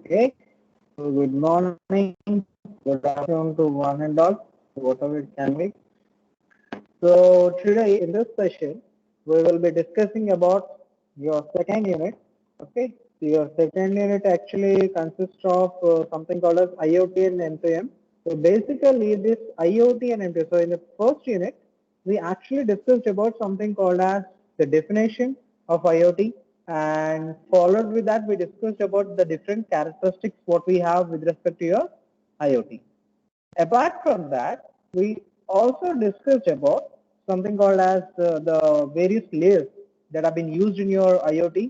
Okay. So good morning, good afternoon to one and all, whatever it can be. So today in this session, we will be discussing about your second unit. Okay. So your second unit actually consists of something called as IoT and M2M. So basically this IoT and M2M. So in the first unit, we actually discussed about something called as the definition of IoT, and followed with that we discussed about the different characteristics what we have with respect to your IoT. Apart from that, we also discussed about something called as the various layers that have been used in your IoT,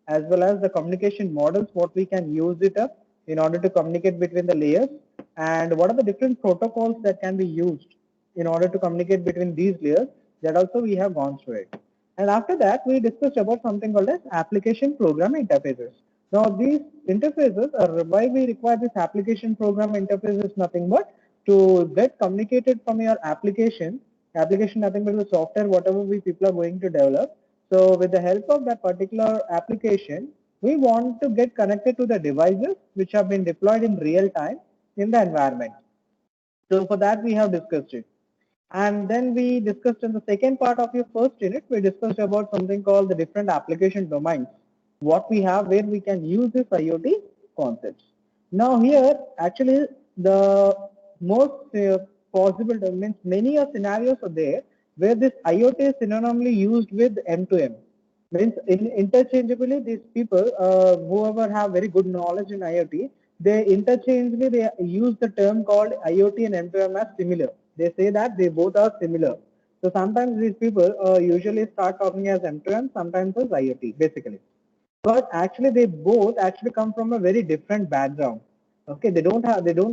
as well as the communication models, what we can use it up in order to communicate between the layers, and what are the different protocols that can be used in order to communicate between these layers. That also we have gone through it. And after that, we discussed about something called as application program interfaces. Now, these interfaces are why we require this application program interface is nothing but to get communicated from your application nothing but the software whatever we people are going to develop. So with the help of that particular application, we want to get connected to the devices which have been deployed in real time in the environment. So for that we have discussed it. And then we discussed in the second part of your first unit, we discussed about something called the different application domains, what we have where we can use this IoT concepts. Now here, actually, the most possible means many scenarios are there where this IoT is synonymally used with M2M. Means interchangeably these people, whoever have very good knowledge in IoT, they interchangeably they use the term called IoT and M2M as similar. They say that they both are similar. So sometimes these people usually start talking as M2M, sometimes as IoT, basically. But actually, they both actually come from a very different background. Okay, they don't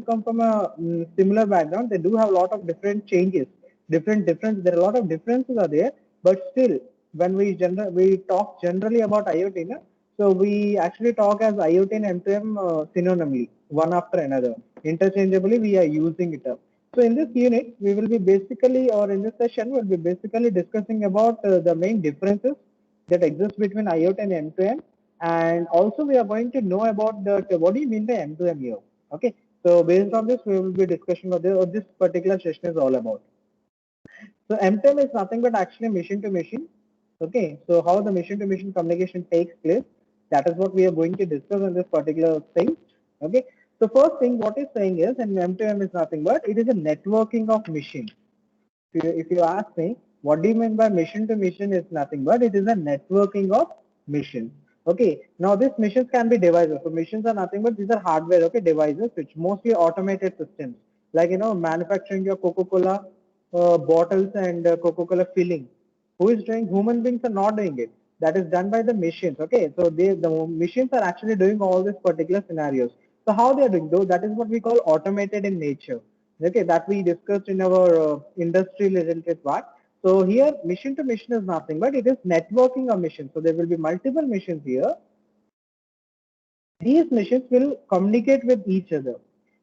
come from a similar background. They do have a lot of different changes, different. There are a lot of differences are there, but still, when we talk generally about IoT, na, so we actually talk as IoT and M2M synonymally, one after another, interchangeably. We are using it up. So in this unit, we will be basically, or in this session, we'll be basically discussing about the main differences that exist between IoT and M2M, and also we are going to know about the what do you mean by M2M here. Okay, so based on this, we will be discussing what this particular session is all about. So M2M is nothing but actually machine to machine. Okay, so how the machine to machine communication takes place, that is what we are going to discuss in this particular thing. Okay, so first thing what it's saying is, and M2M is nothing but it is a networking of machines. If you ask me, what do you mean by mission to mission is nothing but it is a networking of missions. Okay, now these missions can be devices. So missions are nothing but these are hardware, okay, devices which mostly automated systems, like manufacturing your Coca-Cola bottles and Coca-Cola filling. Who is doing? Human beings are not doing it. That is done by the machines. Okay, so the machines are actually doing all these particular scenarios. So how they are doing? Though that is what we call automated in nature. Okay, that we discussed in our industry related part. So here mission to mission is nothing but it is networking of missions. So there will be multiple missions here. These machines will communicate with each other,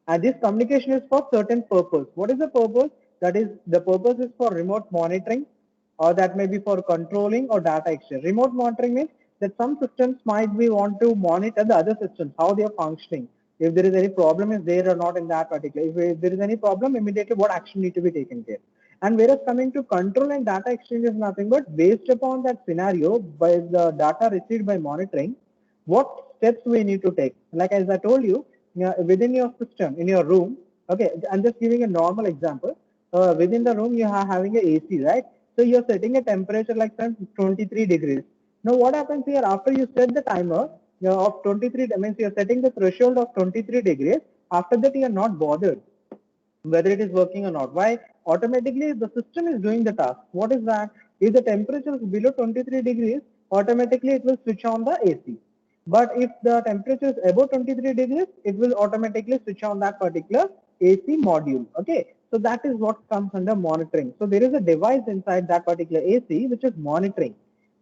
and this communication is for certain purpose. What is the purpose? That is, the purpose is for remote monitoring, or that may be for controlling or data exchange. Remote monitoring means that some systems might be want to monitor the other systems, how they are functioning, if there is any problem is there or not in that particular. If there is any problem, immediately what action need to be taken care. And whereas coming to control and data exchange is nothing but based upon that scenario by the data received by monitoring, what steps we need to take. Like as I told you, within your system, in your room, okay, I'm just giving a normal example. Within the room, you are having a AC, right? So you're setting a temperature like 23 degrees. Now what happens here after you set the timer of 23, that means you're setting the threshold of 23 degrees. After that, you are not bothered whether it is working or not. Why? Automatically the system is doing the task. What is that? If the temperature is below 23 degrees, automatically it will switch on the AC. But if the temperature is above 23 degrees, it will automatically switch on that particular AC module. Okay, so that is what comes under monitoring. So there is a device inside that particular AC which is monitoring,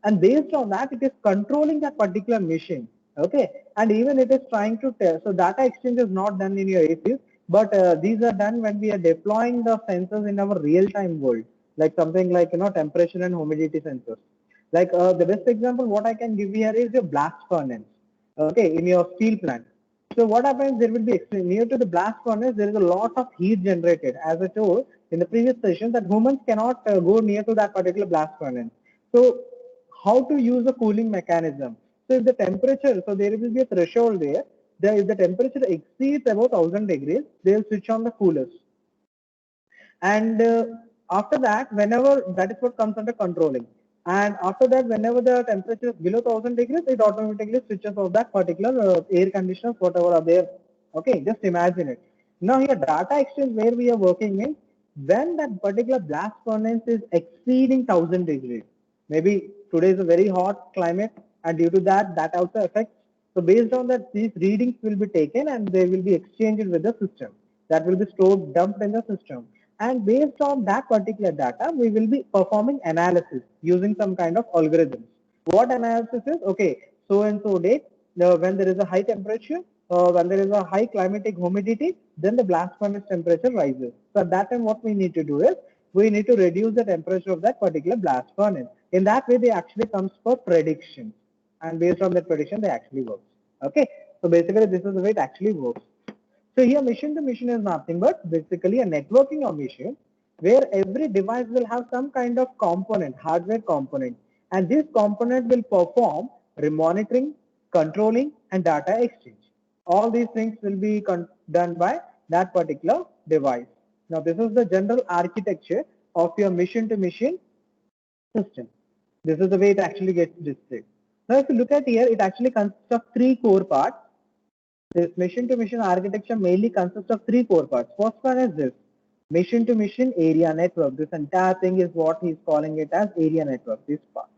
and based on that it is controlling that particular machine. Okay, and even it is trying to tell. So data exchange is not done in your ACs, but these are done when we are deploying the sensors in our real-time world, like something like temperature and humidity sensors. Like the best example what I can give here is your blast furnace. Okay, in your steel plant. So what happens, there will be near to the blast furnace, there is a lot of heat generated. As I told in the previous session that humans cannot go near to that particular blast furnace. So how to use a cooling mechanism? So if the temperature, so there will be a threshold there. If the temperature exceeds about 1000 degrees, they will switch on the coolers. And after that, whenever that is what comes under controlling. And after that, whenever the temperature is below 1000 degrees, it automatically switches off that particular air conditioners, whatever are there. Okay, just imagine it. Now here, data exchange where we are working in, when that particular blast furnace is exceeding 1000 degrees, maybe today is a very hot climate, and due to that, that also affects. So based on that, these readings will be taken and they will be exchanged with the system. That will be stored, dumped in the system. And based on that particular data, we will be performing analysis using some kind of algorithms. What analysis is? Okay, so and so date, when there is a high temperature, when there is a high climatic humidity, then the blast furnace temperature rises. So at that time, what we need to do is, we need to reduce the temperature of that particular blast furnace. In that way, they actually comes for predictions. And based on that prediction, they actually work. Okay, so basically, this is the way it actually works. So here machine to machine is nothing but basically a networking of machine where every device will have some kind of component, hardware component, and this component will perform monitoring, controlling, and data exchange. All these things will be done by that particular device. Now this is the general architecture of your machine to machine system. This is the way it actually gets displayed. Now if you look at here, it actually consists of three core parts. This machine-to-machine architecture mainly consists of three core parts. First one is this machine-to-machine area network. This entire thing is what he's calling it as area network, this part.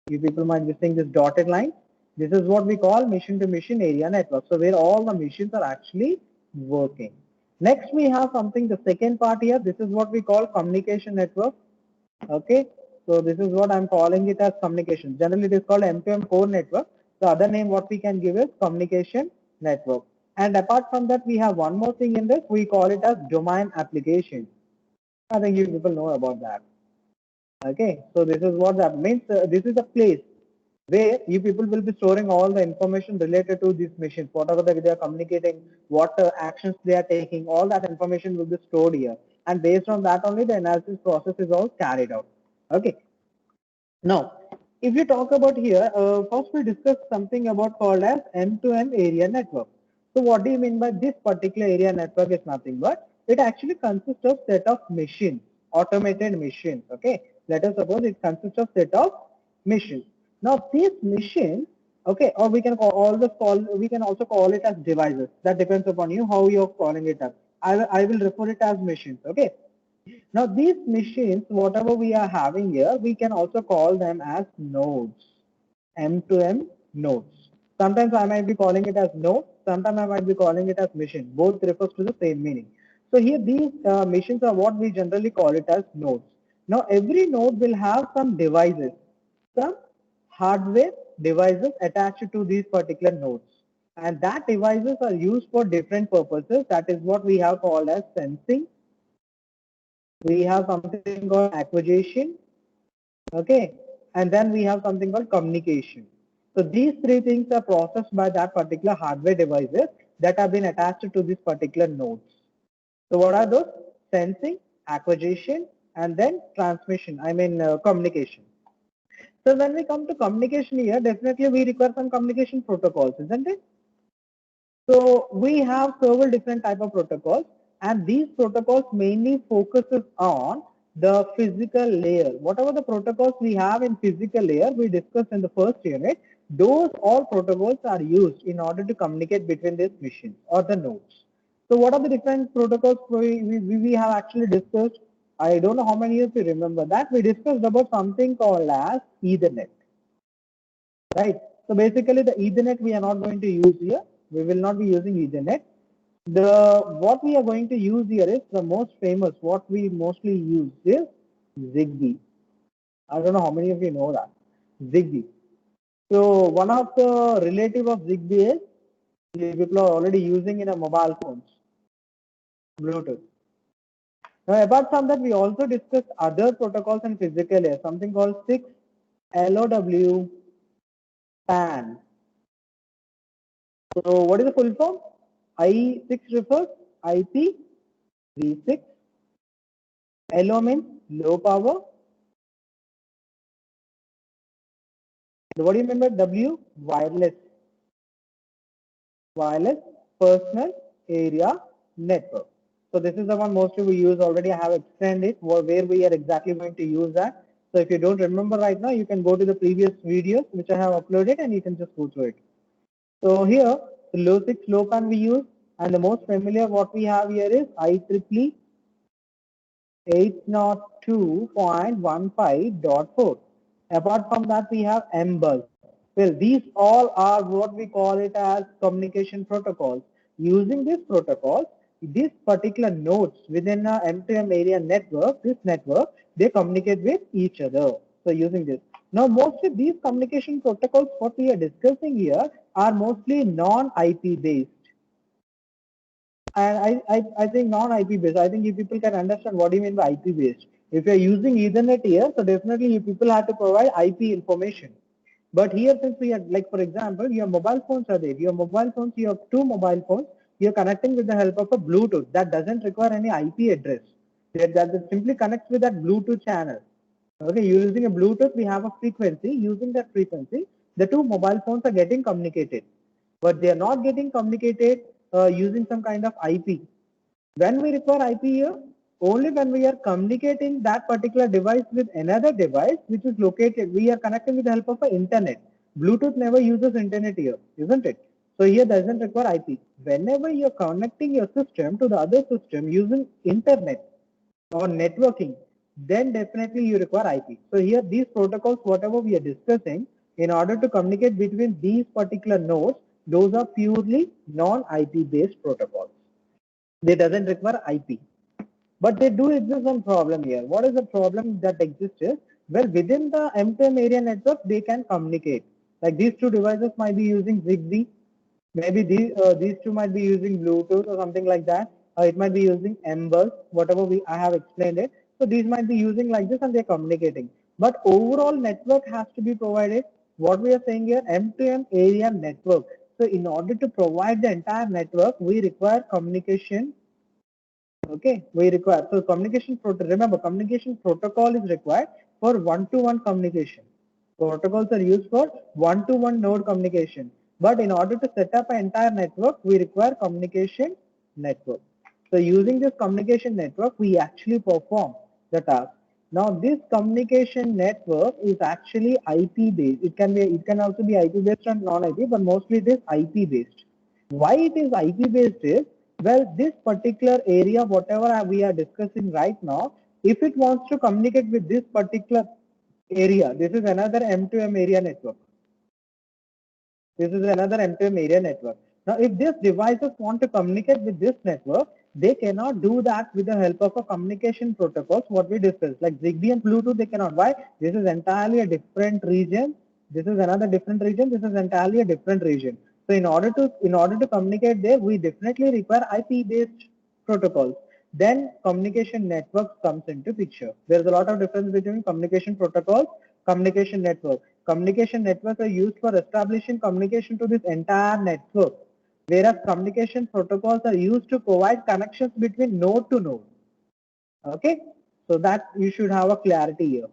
You people might be seeing this dotted line. This is what we call machine-to-machine area network. So where all the machines are actually working. Next we have something, the second part here. This is what we call communication network. Okay. So this is what I'm calling it as communication. Generally it is called M2M core network. The other name what we can give is communication network. And apart from that, we have one more thing in this. We call it as domain application. I think you people know about that. Okay, so this is what that means. This is a place where you people will be storing all the information related to these machines, whatever they are communicating, what actions they are taking, all that information will be stored here. And based on that only the analysis process is all carried out. Okay. Now, if you talk about here, first we discuss something about called as M2M area network. So what do you mean by this particular area network is nothing but it actually consists of set of machines, automated machines. Okay, let us suppose it consists of set of machines. Now these machines, okay, or we can we can also call it as devices. That depends upon you how you're calling it as. I will refer it as machines. Okay. Now these machines, whatever we are having here, we can also call them as nodes, M2M nodes. Sometimes I might be calling it as node, sometimes I might be calling it as machine. Both refers to the same meaning. So here these machines are what we generally call it as nodes. Now every node will have some devices, some hardware devices attached to these particular nodes. And that devices are used for different purposes. That is what we have called as sensing, we have something called acquisition, okay, and then we have something called communication. So these three things are processed by that particular hardware devices that have been attached to this particular nodes. So what are those? Sensing, acquisition, and then transmission, communication. So when we come to communication here, definitely we require some communication protocols, isn't it? So we have several different type of protocols, and these protocols mainly focuses on the physical layer. Whatever the protocols we have in physical layer, we discussed in the first unit, those all protocols are used in order to communicate between these machines or the nodes. So what are the different protocols we have actually discussed? I don't know how many years you remember that. We discussed about something called as Ethernet. Right. So basically the Ethernet we are not going to use here. We will not be using Ethernet. What we are going to use here is the most famous, what we mostly use is Zigbee. I don't know how many of you know that. Zigbee. So one of the relative of Zigbee is people are already using in a mobile phones, Bluetooth. Now apart from that, we also discussed other protocols in physical layer, something called 6 LOW PAN. So what is the full form? I6 refers IPv6. LO means low power. What do you remember? W, wireless. Wireless personal area network. So this is the one mostly we use already. I have explained it where we are exactly going to use that. So if you don't remember right now, you can go to the previous videos which I have uploaded and you can just go through it. So here the low 6 low pan we use, and the most familiar what we have here is IEEE 802.15.4. Apart from that, we have MBuzz. Well, these all are what we call it as communication protocols. Using these protocols, these particular nodes within a M2M area network, this network, they communicate with each other. So using this. Now, mostly these communication protocols, what we are discussing here, are mostly non-IP based. And I think non-IP based. I think you people can understand what do you mean by IP based. If you're using Ethernet here, so definitely you people have to provide IP information. But here, since we are, like for example, your mobile phones are there. Your mobile phones, you have two mobile phones. You're connecting with the help of a Bluetooth. That doesn't require any IP address. That simply connects with that Bluetooth channel. Okay, using a Bluetooth, we have a frequency. Using that frequency, the two mobile phones are getting communicated, but they are not getting communicated using some kind of IP. When we require IP here, only when we are communicating that particular device with another device which is located, we are connecting with the help of an internet. Bluetooth never uses internet here, isn't it? So here doesn't require IP. Whenever you're connecting your system to the other system using internet or networking, then definitely you require IP. So here these protocols, whatever we are discussing, in order to communicate between these particular nodes, those are purely non-IP based protocols. They doesn't require IP. But they do exist some problem here. What is the problem that exists is, well, within the M2M area network, they can communicate. Like these two devices might be using Zigbee, maybe these two might be using Bluetooth or something like that. It might be using MBuzz, whatever I have explained it. So these might be using like this and they're communicating. But overall network has to be provided. What we are saying here, M2M area network. So in order to provide the entire network, we require communication. Okay, we require, so remember communication protocol is required for one-to-one communication. Protocols are used for one-to-one node communication. But in order to set up an entire network, we require communication network. So using this communication network, we actually perform the task. Now this communication network is actually IP based. It can also be IP based and non-IP, but mostly it is IP based. Why it is IP based is, well, this particular area, whatever we are discussing right now, if it wants to communicate with this particular area, this is another M2M area network. This is another M2M area network. Now, if these devices want to communicate with this network, they cannot do that with the help of a communication protocols, what we discussed, like Zigbee and Bluetooth, they cannot. Why? This is entirely a different region. This is another different region. This is entirely a different region. So in order to communicate there, we definitely require IP-based protocols. Then communication networks comes into picture. There's a lot of difference between communication protocols, communication network. Communication networks are used for establishing communication to this entire network, whereas communication protocols are used to provide connections between node to node. Okay, so that you should have a clarity here.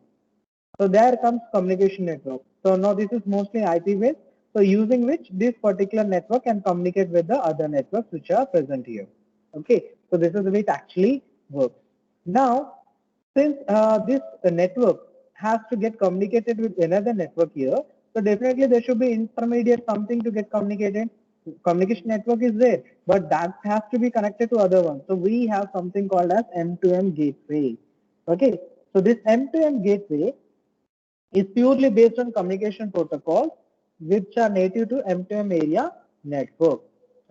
So there comes communication network. So now this is mostly IP based. So using which this particular network can communicate with the other networks which are present here. Okay, so this is the way it actually works. Now, since this network has to get communicated with another network here, so definitely there should be intermediate something to get communicated. Communication network is there, but that has to be connected to other ones. So we have something called as M2M gateway. Okay, so this M2M gateway is purely based on communication protocols which are native to M2M area network.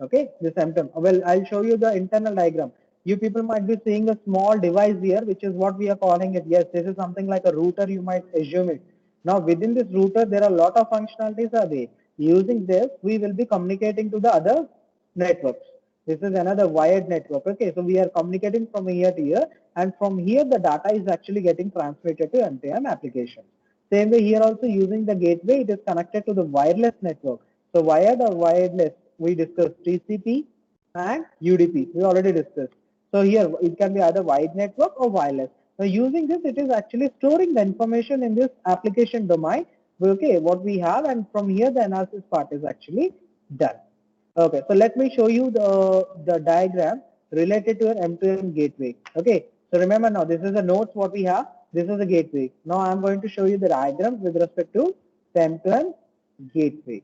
Okay, this M2M. Well, I'll show you the internal diagram. You people might be seeing a small device here, which is what we are calling it. Yes, this is something like a router, you might assume it. Now, within this router, there are a lot of functionalities are there. Using this, we will be communicating to the other networks. This is another wired network. Okay, so we are communicating from here to here, and from here, the data is actually getting transmitted to M2M application. Same way here also using the gateway, it is connected to the wireless network. So wired or wireless, we discussed TCP and UDP. We already discussed. So here it can be either wide network or wireless. Now using this, it is actually storing the information in this application domain. Okay, what we have, and from here the analysis part is actually done. Okay, so let me show you the diagram related to an M2M gateway. Okay, so remember now this is the nodes what we have. This is the gateway. Now I'm going to show you the diagram with respect to the M2M gateway.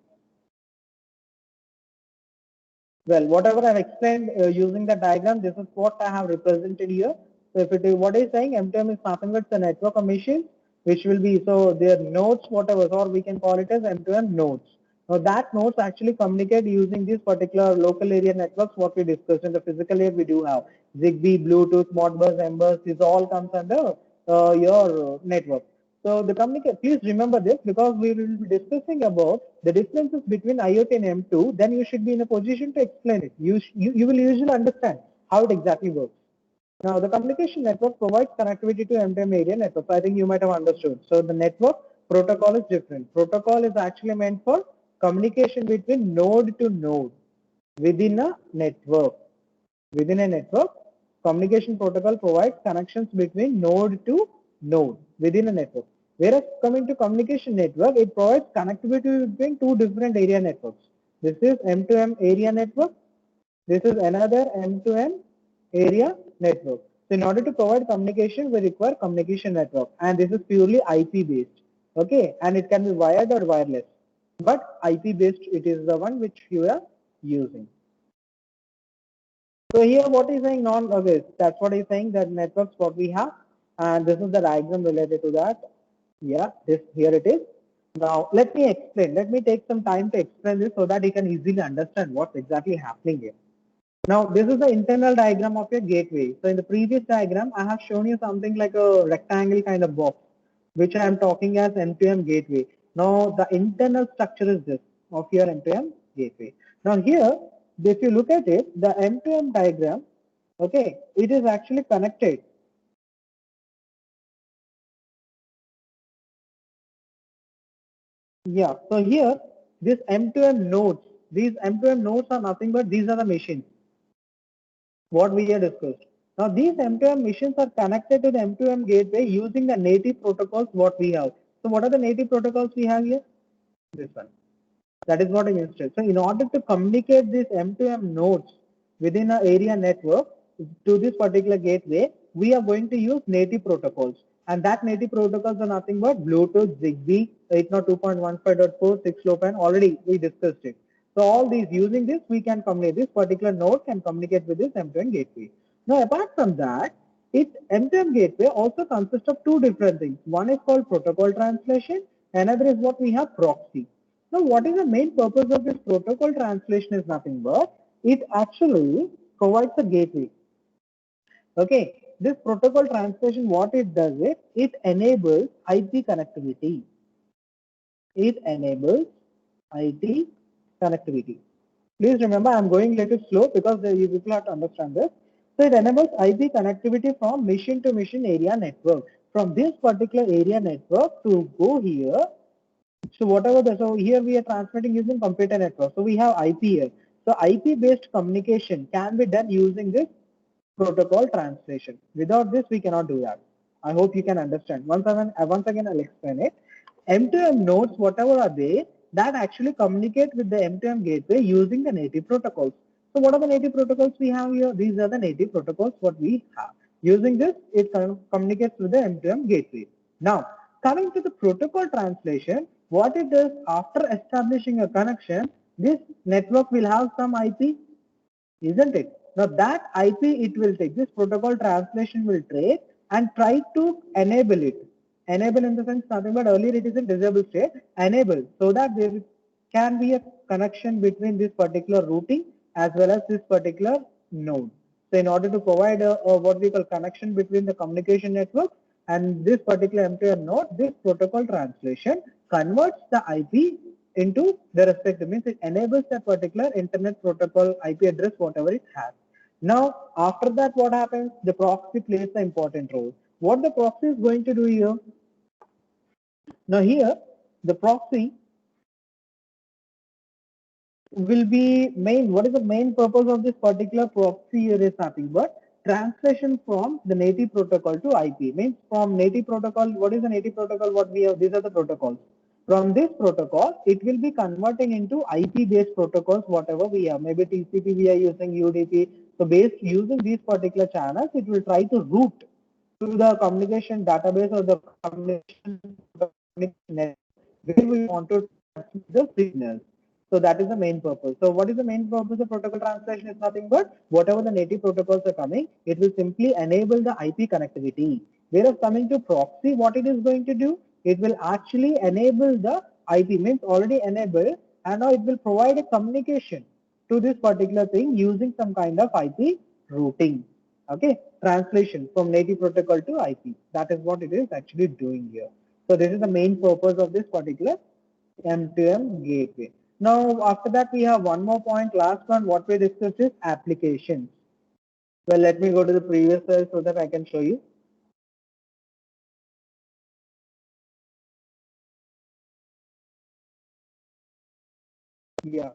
Well, whatever I've explained using the diagram, this is what I have represented here. So if it is what is saying, M2M is nothing but the network of machines, which will be, so their nodes, whatever, or we can call it as M2M nodes. Now that nodes actually communicate using these particular local area networks, what we discussed in the physical layer we do have. ZigBee, Bluetooth, Modbus, MBus, this all comes under your network. So the communicate, please remember this because we will be discussing about the differences between IoT and M2, then you should be in a position to explain it. You will usually understand how it exactly works. Now the communication network provides connectivity to M2M area networks. I think you might have understood. So the network protocol is different. Protocol is actually meant for communication between node to node within a network. Within a network, communication protocol provides connections between node to node within a network. Whereas coming to communication network, it provides connectivity between two different area networks. This is M2M area network. This is another M2M area network. So in order to provide communication, we require communication network, and this is purely IP based. Okay, and it can be wired or wireless, but IP based it is the one which you are using. So here what is saying non-obvious, that's what he's saying, that networks what we have, and this is the diagram related to that. Yeah, this here it is. Now let me explain, let me take some time to explain this so that you can easily understand what's exactly happening here. Now this is the internal diagram of your gateway. So in the previous diagram, I have shown you something like a rectangle kind of box, which I am talking as M2M gateway. Now the internal structure is this of your M2M gateway. Now here, if you look at it, the M2M diagram, okay, it is actually connected. Yeah, so here, this M2M nodes, these M2M nodes are nothing but these are the machines, what we have discussed. Now these M2M machines are connected to the M2M gateway using the native protocols what we have. So what are the native protocols we have here? This one. That is what I mean. So in order to communicate these M2M nodes within an area network to this particular gateway, we are going to use native protocols. And that native protocols are nothing but Bluetooth, ZigBee, 802.15.4, 6LoWPAN, already we discussed it. So all these, using this, we can communicate, this particular node can communicate with this M2M gateway. Now apart from that, M2M gateway also consists of two different things. One is called protocol translation, another is what we have proxy. Now, what is the main purpose of this protocol translation is nothing but it actually provides a gateway. Okay, this protocol translation, what it does it enables IP connectivity. It enables IP connectivity. Please remember, I'm going a little slow because you people have to understand this. So it enables IP connectivity from machine to machine area network. From this particular area network to go here. So whatever the, so here we are transmitting using computer network. So we have IP here. So IP based communication can be done using this protocol translation. Without this, we cannot do that. I hope you can understand. Once again, I'll explain it. M2M nodes, whatever are they, that actually communicate with the M2M gateway using the native protocols. So what are the native protocols we have here? These are the native protocols what we have. Using this, it communicates with the M2M gateway. Now, coming to the protocol translation, what it does after establishing a connection, this network will have some IP, isn't it? Now that IP it will take, this protocol translation will take and try to enable it. Enable in the sense nothing but earlier it is in disabled state, enable so that there can be a connection between this particular routing as well as this particular node. So in order to provide a what we call connection between the communication network and this particular M2M node, this protocol translation converts the IP into the respective, means it enables that particular internet protocol IP address whatever it has. Now after that what happens? The proxy plays the important role. What the proxy is going to do here? Now here the proxy will be what is the main purpose of this particular proxy here is nothing but translation from the native protocol to IP. Means from native protocol, what is the native protocol? What we have, these are the protocols. From this protocol, it will be converting into IP based protocols, whatever we have. Maybe TCP we are using, UDP. So based using these particular channels, it will try to route to the communication database or the communication network where we want to transmit the signals. So that is the main purpose. So what is the main purpose of protocol translation is nothing but whatever the native protocols are coming, it will simply enable the IP connectivity. Whereas coming to proxy, what it is going to do, it will actually enable the IP, means already enabled, and now it will provide a communication to this particular thing using some kind of IP routing. Okay, translation from native protocol to IP. That is what it is actually doing here. So this is the main purpose of this particular M2M gateway. Now, after that, we have one more point. Last one, what we discussed is applications. Well, let me go to the previous slide so that I can show you. Yeah.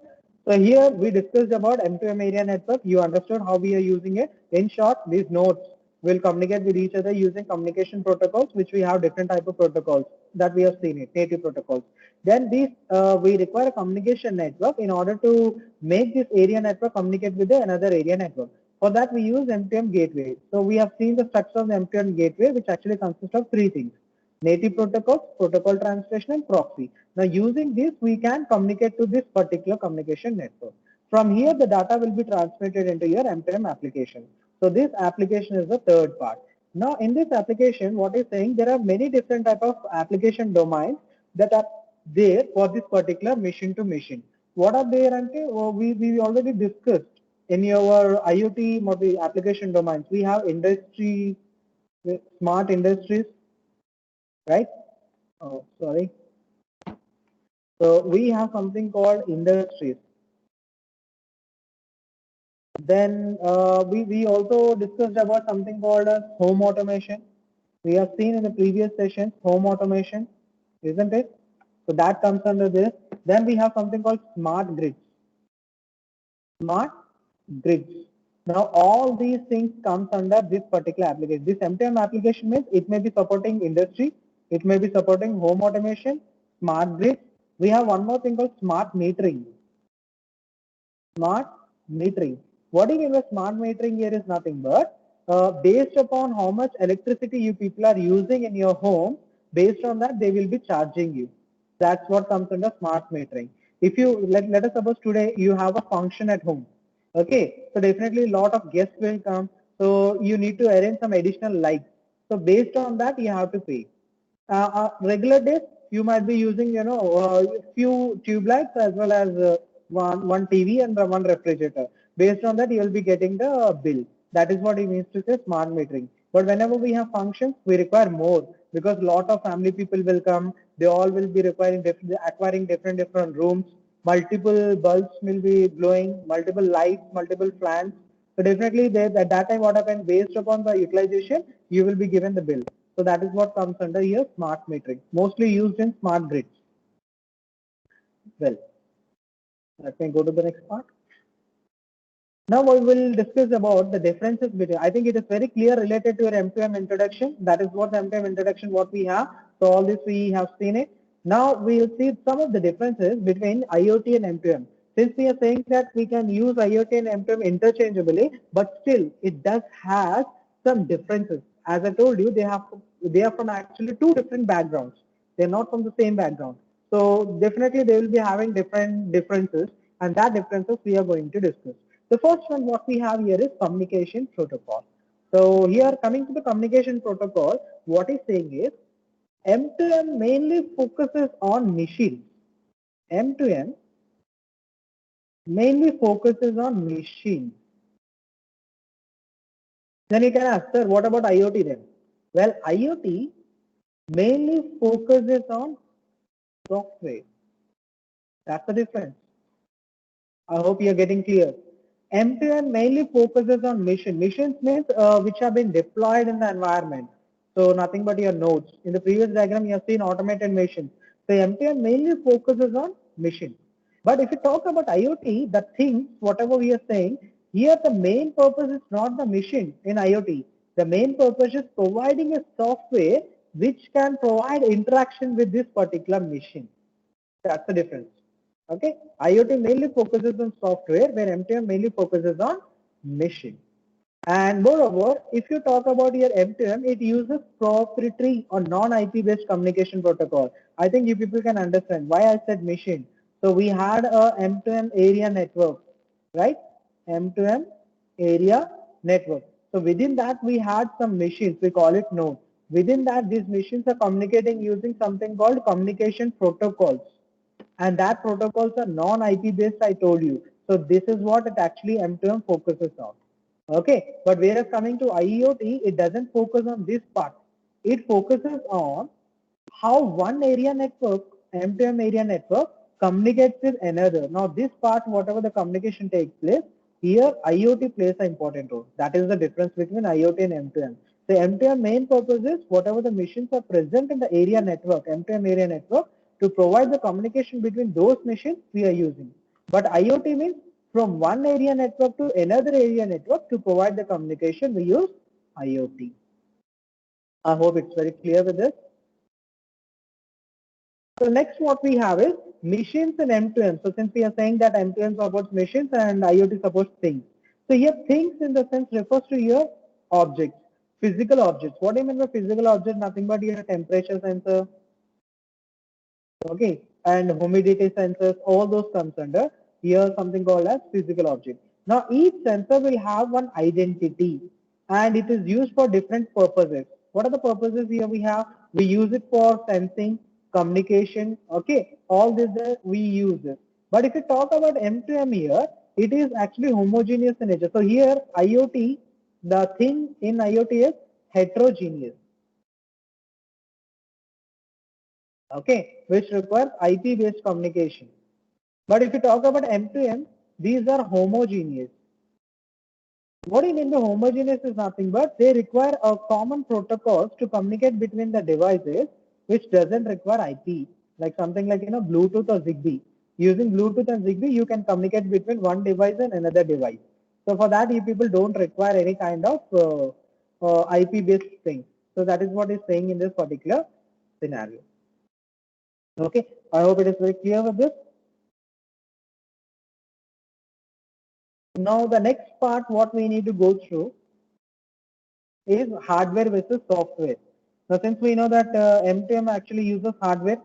So here we discussed about M2M area network. You understood how we are using it. In short, these nodes will communicate with each other using communication protocols, which we have different type of protocols that we have seen it, native protocols. Then these we require a communication network in order to make this area network communicate with another area network. For that we use M2M gateway. So we have seen the structure of the M2M gateway, which actually consists of three things: native protocols, protocol translation, and proxy. Now using this, we can communicate to this particular communication network. From here, the data will be transmitted into your M2M application. So this application is the third part. Now in this application, what is saying, there are many different type of application domains that are there for this particular machine to machine. What are there? And we already discussed in your IoT application domains. We have industry, smart industries, right? Oh, sorry. So we have something called industries. Then we also discussed about something called as home automation. We have seen in the previous sessions home automation, isn't it? So that comes under this. Then we have something called smart grids. Smart grids. Now all these things comes under this particular application. This M2M application means it may be supporting industry, it may be supporting home automation, smart grids. We have one more thing called smart metering. Smart metering. What do you mean by smart metering here is nothing but based upon how much electricity you people are using in your home, based on that they will be charging you. That's what comes under smart metering. If you let us suppose today you have a function at home. Okay, so definitely a lot of guests will come. So you need to arrange some additional lights. So based on that you have to pay. Regular days you might be using few tube lights as well as one TV and one refrigerator. Based on that you will be getting the bill. That is what it means to say smart metering. But whenever we have functions, we require more because lot of family people will come. They all will be requiring acquiring different rooms. Multiple bulbs will be glowing, multiple lights, multiple fans. So definitely at that time what happens, based upon the utilization, you will be given the bill. So that is what comes under here smart metering, mostly used in smart grids. Well, let me go to the next part. Now we will discuss about the differences between, I think it is very clear related to your M2M introduction. That is what M2M introduction what we have. So all this we have seen it. Now we will see some of the differences between IoT and M2M. Since we are saying that we can use IoT and M2M interchangeably, but still it does have some differences. As I told you, they are from actually two different backgrounds. They are not from the same background. So definitely they will be having different differences, and that differences we are going to discuss. The first one what we have here is communication protocol. So here coming to the communication protocol, what is saying is M2M mainly focuses on machines. M2M mainly focuses on machines. Then you can ask, sir, what about IoT then? Well, IoT mainly focuses on software. That's the difference. I hope you are getting clear. M2M mainly focuses on mission. Missions means which have been deployed in the environment. So nothing but your nodes. In the previous diagram, you have seen automated missions. So M2M mainly focuses on mission. But if you talk about IoT, the things, whatever we are saying, here the main purpose is not the machine in IoT. The main purpose is providing a software which can provide interaction with this particular machine. That's the difference. Okay, IoT mainly focuses on software, where M2M mainly focuses on machine. And moreover, if you talk about your M2M, it uses proprietary or non-IP based communication protocol. I think you people can understand why I said machine. So we had a M2M area network, right? M2M area network. So within that we had some machines, we call it node. Within that, these machines are communicating using something called communication protocols. And that protocols are non-IP based, I told you. So this is what it actually M2M focuses on. Okay, but whereas coming to IoT, it doesn't focus on this part. It focuses on how one area network, M2M area network, communicates with another. Now this part, whatever the communication takes place, here IoT plays an important role. That is the difference between IoT and M2M. The M2M main purpose is whatever the machines are present in the area network, M2M area network, to provide the communication between those machines we are using. But IoT means from one area network to another area network to provide the communication, we use IoT. I hope it's very clear with this. So next what we have is machines and M2M. So since we are saying that M2M supports machines and IoT supports things. So here things in the sense refers to your objects, physical objects. What do you mean by physical object? Nothing but your temperature sensor, okay, and humidity sensors, all those comes under here something called as physical object. Now each sensor will have one identity and it is used for different purposes. What are the purposes here we have? We use it for sensing, communication, okay, all this we use it. But if you talk about M2M here, it is actually homogeneous in nature. So here IoT, the thing in IoT is heterogeneous. Okay, which requires IP based communication. But if you talk about M2M, these are homogeneous. What do you mean by homogeneous is nothing but they require a common protocols to communicate between the devices, which doesn't require IP, like something like Bluetooth or Zigbee. Using Bluetooth and Zigbee, you can communicate between one device and another device. So for that, you people don't require any kind of IP based thing. So that is what is saying in this particular scenario. Okay, I hope it is very clear with this. Now the next part what we need to go through is hardware versus software. Now since we know that M2M actually uses hardware,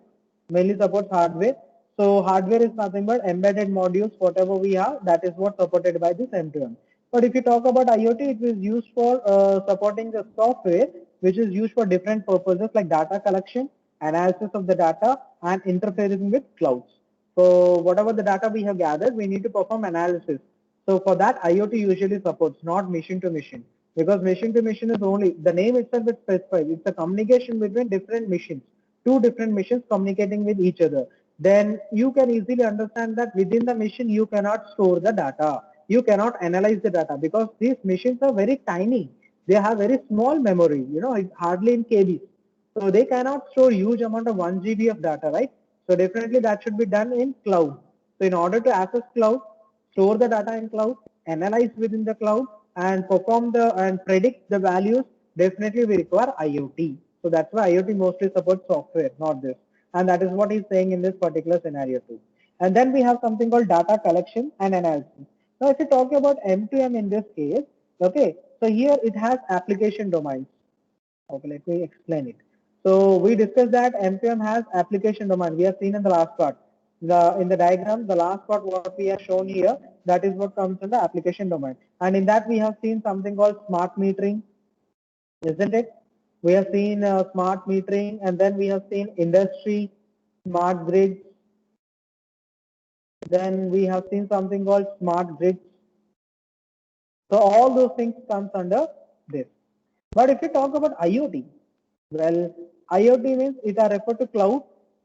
mainly supports hardware. So hardware is nothing but embedded modules, whatever we have, that is what supported by this M2M. But if you talk about IoT, it is used for supporting the software, which is used for different purposes like data collection, analysis of the data, and interfacing with clouds. So whatever the data we have gathered, we need to perform analysis. So for that, IoT usually supports, not machine to machine, because machine to machine is only, the name itself is specified. It's a communication between different machines, two different machines communicating with each other. Then you can easily understand that within the machine, you cannot store the data. You cannot analyze the data because these machines are very tiny. They have very small memory, it's hardly in KBs. So they cannot store huge amount of 1 GB of data, right? So definitely that should be done in cloud. So in order to access cloud, store the data in cloud, analyze within the cloud, and perform and predict the values, definitely we require IoT. So that's why IoT mostly supports software, not this. And that is what he's saying in this particular scenario too. And then we have something called data collection and analysis. Now if you talk about M2M in this case, okay, so here it has application domains. Okay, let me explain it. So we discussed that M2M has application domain. We have seen in the last part. In the diagram, the last part what we have shown here, that is what comes in the application domain. And in that we have seen something called smart metering, isn't it? We have seen smart metering, and then we have seen industry, smart grids. Then we have seen something called smart grids. So all those things comes under this. But if you talk about IoT, well, IoT means it are referred to cloud.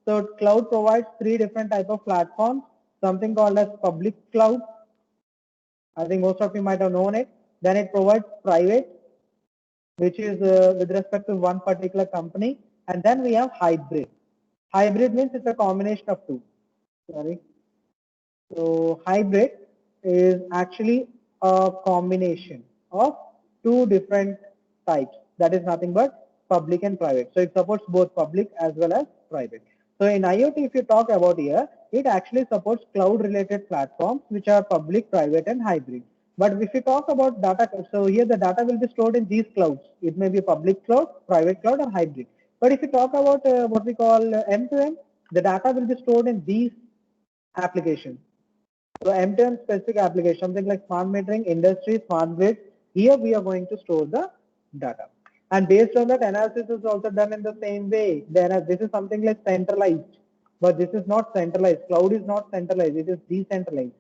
So cloud provides three different type of platforms. Something called as public cloud. I think most of you might have known it. Then it provides private, which is with respect to one particular company. And then we have hybrid. Hybrid means it's a combination of two. Sorry. So hybrid is actually a combination of two different types. That is nothing but public and private. So it supports both public as well as private. So in IoT, if you talk about here, it actually supports cloud related platforms which are public, private and hybrid. But if you talk about data, so here the data will be stored in these clouds. It may be public cloud, private cloud or hybrid. But if you talk about what we call M2M, the data will be stored in these applications. So M2M specific application, something like smart metering, industry, smart grid. Here we are going to store the data. And based on that, analysis is also done in the same way. This is something like centralized, but this is not centralized. Cloud is not centralized, it is decentralized.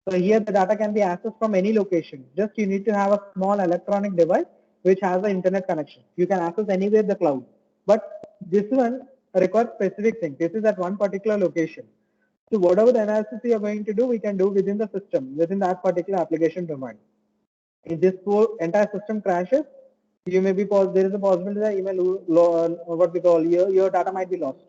So here the data can be accessed from any location. Just you need to have a small electronic device which has an internet connection. You can access anywhere the cloud. But this one requires specific thing. This is at one particular location. So whatever the analysis we are going to do, we can do within the system, within that particular application domain. If this whole entire system crashes, you may be there is a possibility that you may lose what we call your data might be lost.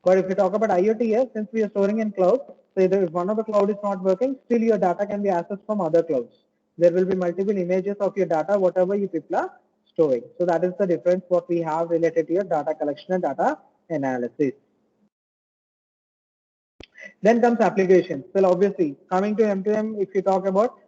But if you talk about IoT here, since we are storing in cloud, so either if one of the cloud is not working, still your data can be accessed from other clouds. There will be multiple images of your data, whatever you people are storing. So that is the difference what we have related to your data collection and data analysis. Then comes applications. Well, obviously, coming to M2M, if you talk about,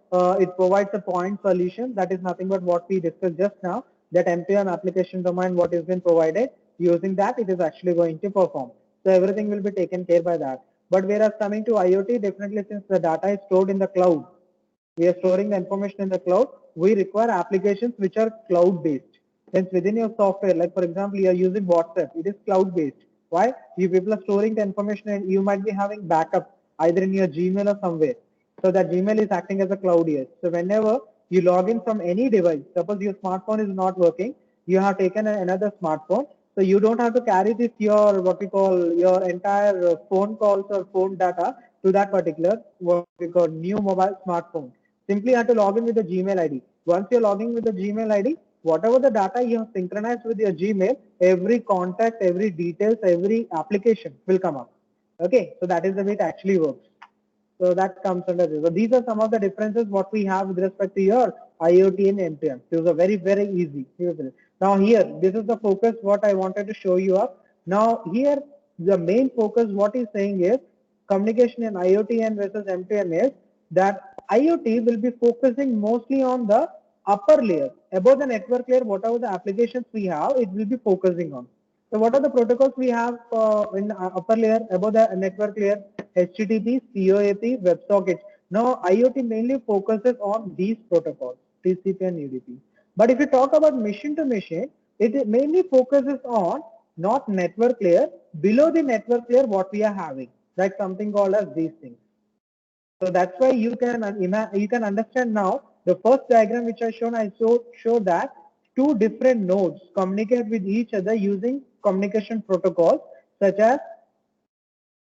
it provides a point solution. That is nothing but what we discussed just now, that M2M application domain, what has been provided, using that, it is actually going to perform. So everything will be taken care by that. But whereas coming to IoT, definitely since the data is stored in the cloud, we are storing the information in the cloud, we require applications which are cloud based. Hence within your software, like for example, you are using WhatsApp, it is cloud based. Why? You people are storing the information and you might be having backup either in your Gmail or somewhere. So that Gmail is acting as a cloud here. So whenever you log in from any device, suppose your smartphone is not working, you have taken another smartphone. So you don't have to carry this your what we call your entire phone calls or phone data to that particular what we call new mobile smartphone. Simply have to log in with the Gmail ID. Once you're logging with the Gmail ID, whatever the data you have synchronized with your Gmail, every contact, every details, every application will come up. Okay, so that is the way it actually works. So that comes under this. So these are some of the differences what we have with respect to your IoT and M2M. These are very, very easy. Now here, this is the focus what I wanted to show you up. Now here, the main focus what he's saying is communication in IoT and versus M2M is that IoT will be focusing mostly on the upper layer. Above the network layer, whatever the applications we have, it will be focusing on. So what are the protocols we have in upper layer, above the network layer? HTTP, COAP, WebSocket. Now IoT mainly focuses on these protocols, TCP and UDP. But if you talk about machine to machine, it mainly focuses on not network layer, below the network layer what we are having. That's something called as these things. So that's why you can understand now the first diagram which I shown, I show that two different nodes communicate with each other using communication protocols such as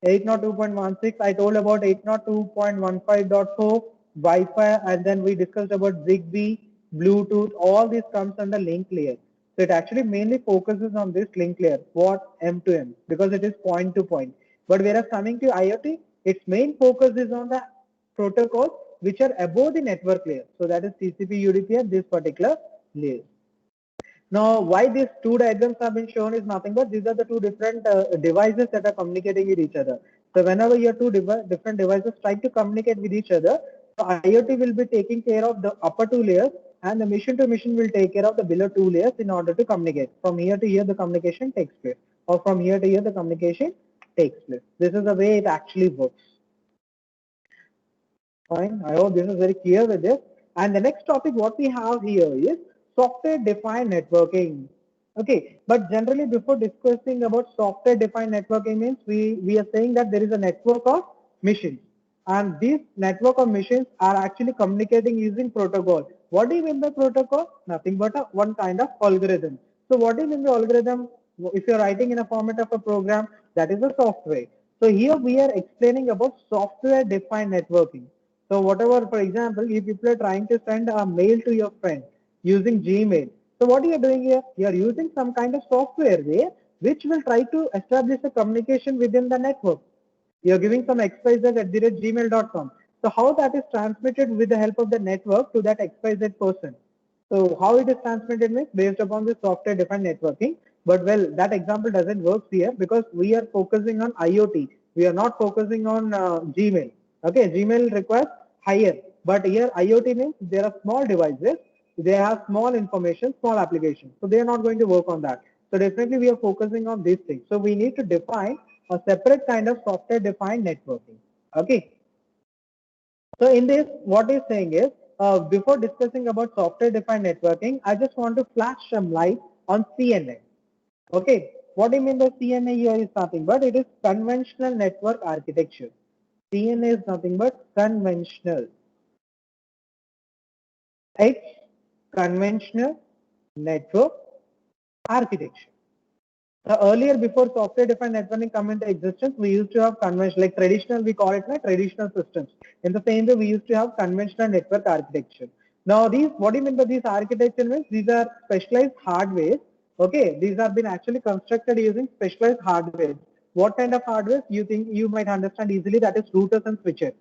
802.16. I told about 802.15.4 Wi-Fi, and then we discussed about Zigbee, Bluetooth. All this comes under link layer. So it actually mainly focuses on this link layer, what M2M, because it is point to point. But whereas coming to IoT, its main focus is on the protocols which are above the network layer. So that is TCP, UDP, and this particular layer. Now, why these two diagrams have been shown is nothing but these are the two different devices that are communicating with each other. So whenever your two different devices try to communicate with each other, so IoT will be taking care of the upper two layers and the machine to machine will take care of the below two layers in order to communicate. From here to here the communication takes place, or from here to here the communication takes place. This is the way it actually works. Fine. I hope this is very clear with this. And the next topic what we have here is software defined networking. Okay, but generally before discussing about software defined networking means we are saying that there is a network of machines and this network of machines are actually communicating using protocol. What do you mean by protocol? Nothing but one kind of algorithm. So what do you mean by algorithm? If you're writing in a format of a program, that is a software. So here we are explaining about software defined networking. So whatever, for example, if people are trying to send a mail to your friend using Gmail, so what you are doing here, you are using some kind of software there which will try to establish a communication within the network. You are giving some xyz@gmail.com. So how that is transmitted with the help of the network to that XYZ person. So how it is transmitted means based upon the software defined networking. But well, that example doesn't work here because we are focusing on IoT. We are not focusing on Gmail. Okay, Gmail requires higher, but here IoT means there are small devices. They have small information, small applications. So they are not going to work on that. So definitely we are focusing on these things. So we need to define a separate kind of software defined networking. Okay. So in this, what he's saying is, before discussing about software-defined networking, I just want to flash some light on CNA. Okay, what do you mean by CNA here is nothing but it is conventional network architecture. CNA is nothing but conventional. It's conventional network architecture. Earlier, before software-defined networking come into existence, we used to have conventional, like traditional, we call it like traditional systems. In the same way, we used to have conventional network architecture. Now, these, what do you mean by these architecture means? These are specialized hardware. Okay, these have been actually constructed using specialized hardware. What kind of hardware? You think you might understand easily that is routers and switches.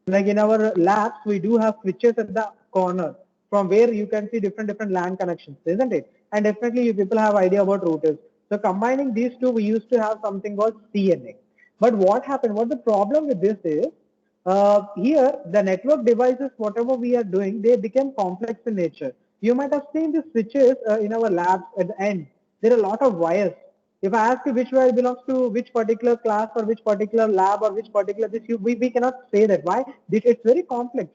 Like in our labs, we do have switches at the corner from where you can see different LAN connections, isn't it? And definitely you people have idea about routers. So combining these two, we used to have something called CNA. But what happened, what the problem with this is, here the network devices, whatever we are doing, they become complex in nature. You might have seen the switches in our labs at the end. There are a lot of wires. If I ask you which wire belongs to which particular class or which particular lab or which particular this, we cannot say that. Why? It's very complex.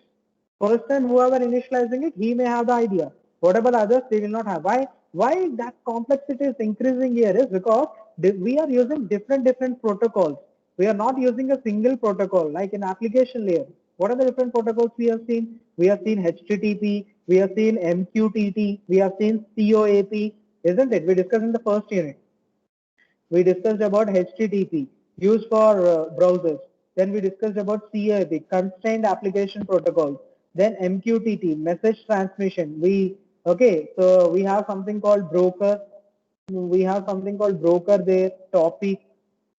Person whoever initializing it, he may have the idea. Whatever the others, they will not have. Why? Why that complexity is increasing here is because we are using different protocols. We are not using a single protocol like an application layer. What are the different protocols we have seen? We have seen HTTP, we have seen MQTT, we have seen COAP, isn't it? We discussed in the first unit. We discussed about HTTP used for browsers. Then we discussed about CAP, Constrained Application Protocol. Then MQTT, message transmission. So we have something called broker. We have something called broker there, topic.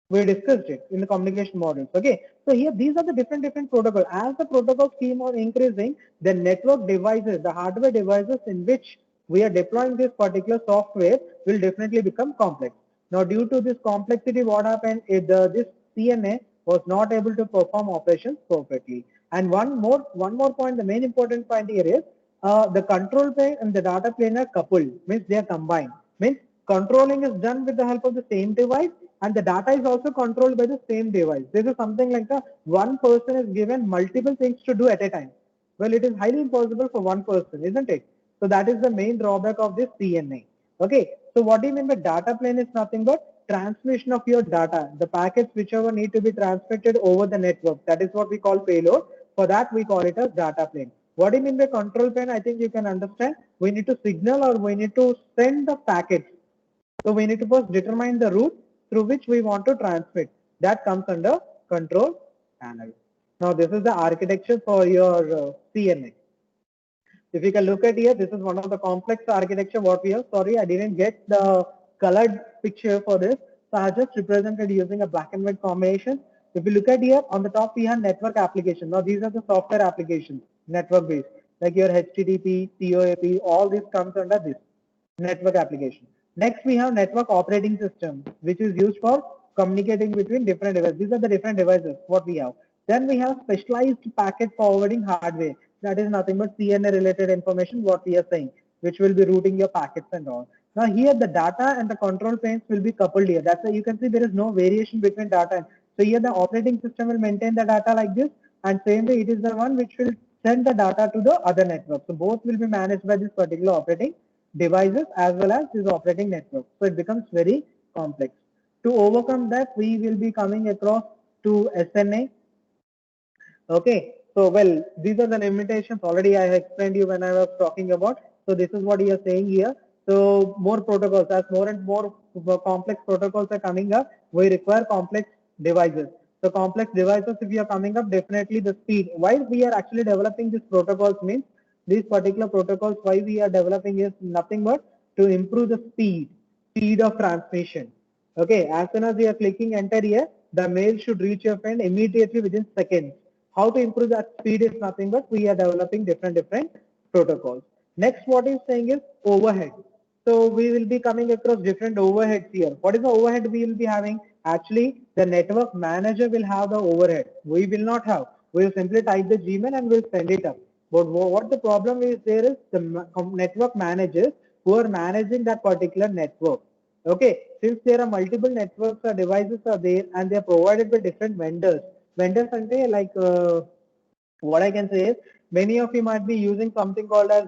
We discussed it in the communication models. Okay, so here these are the different protocols. As the protocols keep on increasing, the network devices, the hardware devices in which we are deploying this particular software will definitely become complex. Now, due to this complexity, what happened is this CNA was not able to perform operations perfectly. And one more point, the main important point here is the control plane and the data plane are coupled, means they are combined. Means controlling is done with the help of the same device and the data is also controlled by the same device. This is something like the one person is given multiple things to do at a time. Well, it is highly impossible for one person, isn't it? So that is the main drawback of this CNA. Okay, so what do you mean by data plane is nothing but transmission of your data, the packets whichever need to be transmitted over the network. That is what we call payload. For that we call it as data plane. What do you mean by control plane? I think you can understand. We need to signal or we need to send the packets. So we need to first determine the route through which we want to transmit. That comes under control panel. Now this is the architecture for your CNA. If you can look at here, this is one of the complex architecture what we have. Sorry, I didn't get the colored picture for this. So I just represented using a black and white combination. If you look at here, on the top we have network application. Now these are the software applications, network based, like your HTTP, COAP, all this comes under this network application. Next we have network operating system, which is used for communicating between different devices. These are the different devices what we have. Then we have specialized packet forwarding hardware. That is nothing but CNA related information what we are saying, which will be routing your packets and all. Now here the data and the control planes will be coupled here. That's why you can see there is no variation between data. So here the operating system will maintain the data like this, and same way it is the one which will send the data to the other network. So both will be managed by this particular operating devices as well as this operating network. So it becomes very complex. To overcome that, we will be coming across to SNA. Okay, so well, these are the limitations already I have explained you when I was talking about. So this is what you are saying here. So more protocols, as more and more complex protocols are coming up, we require complex devices. So complex devices, if you are coming up, definitely the speed. Why we are actually developing these protocols means these particular protocols, why we are developing is nothing but to improve the speed of transmission. Okay, as soon as you are clicking enter here, the mail should reach your friend immediately within seconds. how to improve that speed is nothing but we are developing different protocols. Next, what he's saying is overhead. So we will be coming across different overheads here. What is the overhead we will be having? Actually, the network manager will have the overhead. We will not have. We will simply type the Gmail and we'll send it up. But what the problem is there is the network managers who are managing that particular network. Okay, since there are multiple networks or devices are there and they are provided by different vendors. Vendors ante like what I can say is many of you might be using something called as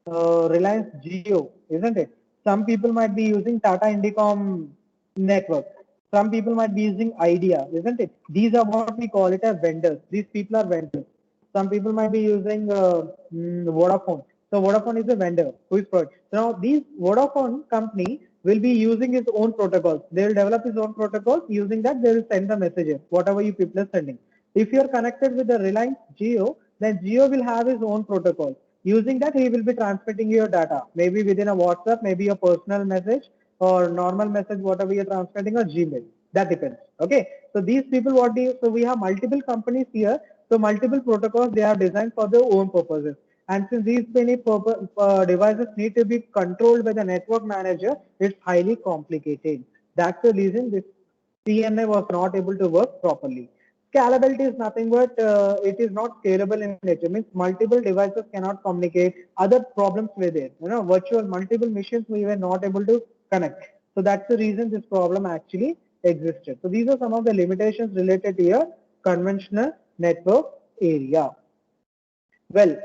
Reliance Jio, isn't it? Some people might be using Tata Indicom network. Some people might be using Idea, isn't it? These are what we call it as vendors. These people are vendors. Some people might be using Vodafone. So Vodafone is a vendor who is product. So now these Vodafone company will be using its own protocols. They will develop its own protocols. Using that, they will send the messages, whatever you people are sending. If you are connected with the Reliance Jio, then Jio will have his own protocol. Using that, he will be transmitting your data, maybe within a WhatsApp, maybe a personal message or normal message, whatever you're transmitting, or Gmail. That depends. Okay. So these people, what do you, so we have multiple companies here. So multiple protocols, they are designed for their own purposes. And since these many devices need to be controlled by the network manager, it's highly complicated. That's the reason this CNA was not able to work properly. Scalability is nothing but it is not scalable in nature. Means multiple devices cannot communicate. Other problems with it. Virtual multiple machines we were not able to connect. So that's the reason this problem actually existed. So these are some of the limitations related to your conventional network area. We'll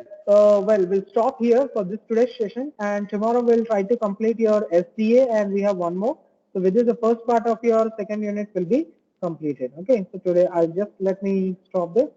stop here for this today's session, and tomorrow we'll try to complete your SCA, and we have one more. So with this, the first part of your second unit will be completed. Okay. So today, I'll just let me stop this.